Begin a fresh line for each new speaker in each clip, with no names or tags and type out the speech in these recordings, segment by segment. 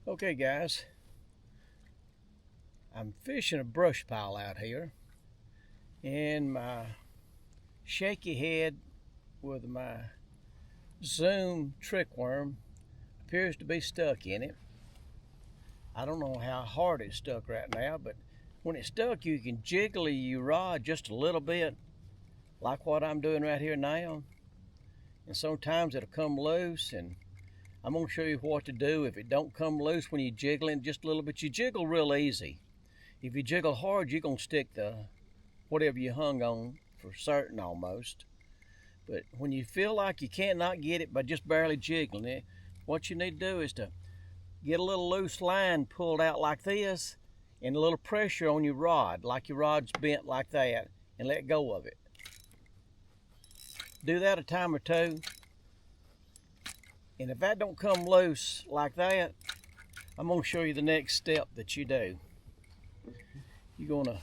Okay guys, I'm fishing a brush pile out here and my shaky head with my zoom trick worm appears to be stuck in it. I don't know how hard it's stuck right now, but when it's stuck you can jiggle your rod just a little bit like what I'm doing right here now, and sometimes it'll come loose, and I'm going to show you what to do if it don't come loose when you jiggle it just a little bit. You jiggle real easy. If you jiggle hard, you're going to stick the whatever you hung on for certain almost. But when you feel like you can't not get it by just barely jiggling it, what you need to do is to get a little loose line pulled out like this and a little pressure on your rod, like your rod's bent like that, and let go of it. Do that a time or two. And if that don't come loose like that, I'm going to show you the next step that you do. You're going to,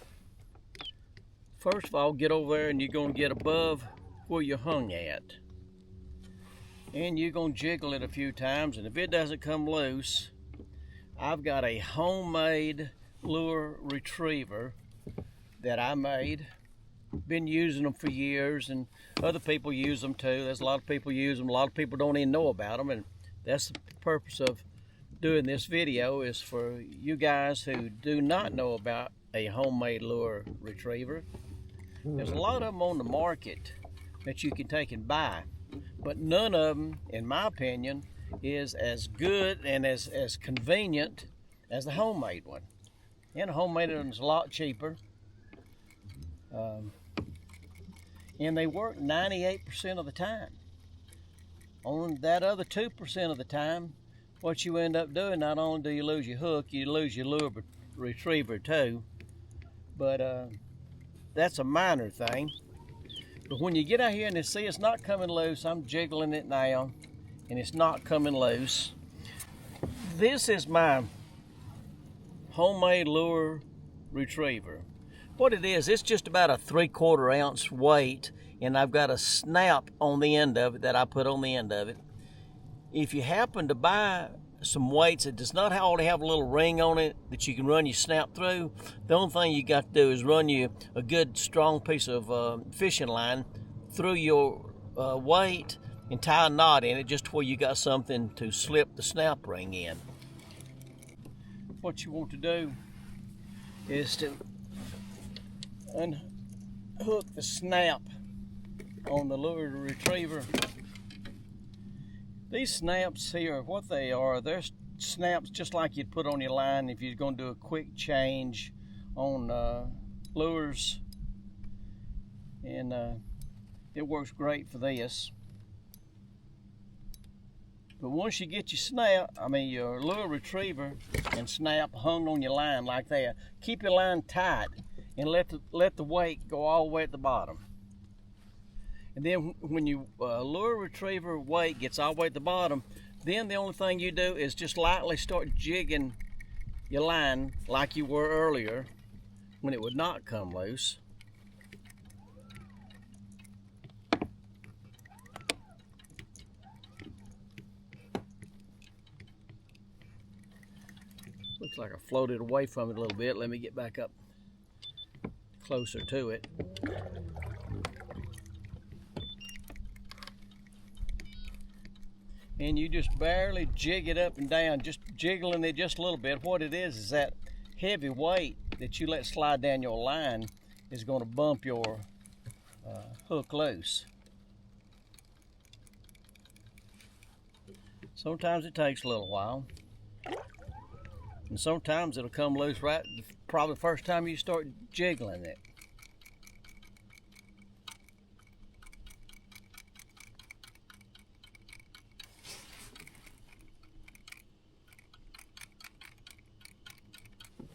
first of all, get over there and you're going to get above where you hung at. And you're going to jiggle it a few times, and if it doesn't come loose, I've got a homemade lure retriever that I made. Been using them for years, and other people use them too. There's a lot of people use them. A lot of people don't even know about them, and that's the purpose of doing this video, is for you guys who do not know about a homemade lure retriever. There's a lot of them on the market that you can take and buy, but none of them, in my opinion, is as good and as convenient as the homemade one. And the homemade one is a lot cheaper. And they work 98% of the time. On that other 2% of the time, what you end up doing, not only do you lose your hook, you lose your lure retriever too. But that's a minor thing. But when you get out here and you see it's not coming loose, I'm jiggling it now, and it's not coming loose. This is my homemade lure retriever. What it is, it's just about a 3/4 ounce weight, and I've got a snap on the end of it that I put on the end of it. If you happen to buy some weights that does not already have a little ring on it that you can run your snap through, the only thing you got to do is run you a good strong piece of fishing line through your weight and tie a knot in it just where you got something to slip the snap ring in. What you want to do is to unhook the snap on the lure retriever. These snaps here, what they are, they're snaps just like you'd put on your line if you're going to do a quick change on lures, and it works great for this. But once you get your lure retriever and snap hung on your line like that, keep your line tight and let the weight go all the way at the bottom. And then when your lure retriever weight gets all the way at the bottom, then the only thing you do is just lightly start jigging your line like you were earlier when it would not come loose. Looks like I floated away from it a little bit. Let me get back up closer to it. And you just barely jig it up and down, just jiggling it just a little bit. What it is that heavy weight that you let slide down your line is going to bump your hook loose. Sometimes it takes a little while, and sometimes it'll come loose right probably the first time you start jiggling it.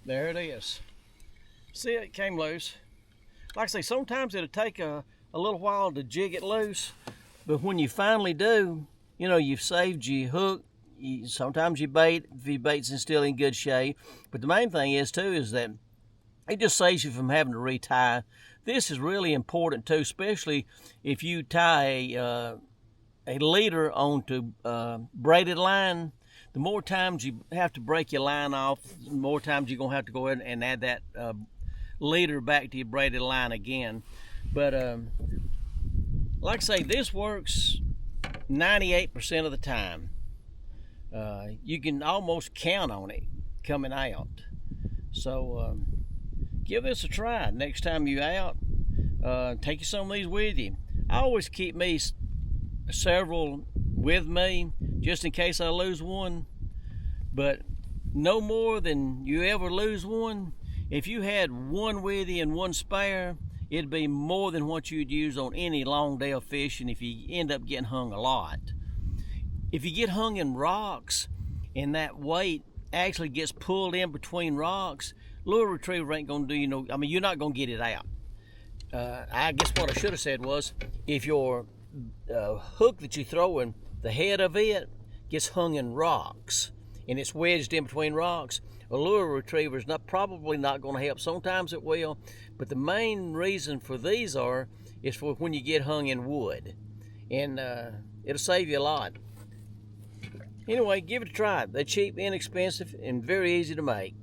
There it is. See, it came loose. Like I say, sometimes it'll take a little while to jig it loose, but when you finally do, you know, you've saved your hook. Sometimes your bait, if your bait's still in good shape. But the main thing is too, is that it just saves you from having to retie. This is really important too, especially if you tie a leader onto braided line. the more times you have to break your line off, the more times you're gonna have to go ahead and add that leader back to your braided line again. But like I say, this works 98% of the time. You can almost count on it coming out. So give this a try next time you out. Take you some of these with you. I always keep me several with me just in case I lose one, but no more than you ever lose one. If you had one with you and one spare, it'd be more than what you'd use on any long day of fishing if you end up getting hung a lot. If you get hung in rocks and that weight actually gets pulled in between rocks, lure retriever ain't gonna do you no, I mean, you're not gonna get it out. I guess what I should have said was, if your hook that you're throwing, the head of it gets hung in rocks and it's wedged in between rocks, a lure retriever is probably not going to help. Sometimes it will, but the main reason for these is for when you get hung in wood, and it'll save you a lot. Anyway, give it a try. They're cheap, inexpensive, and very easy to make.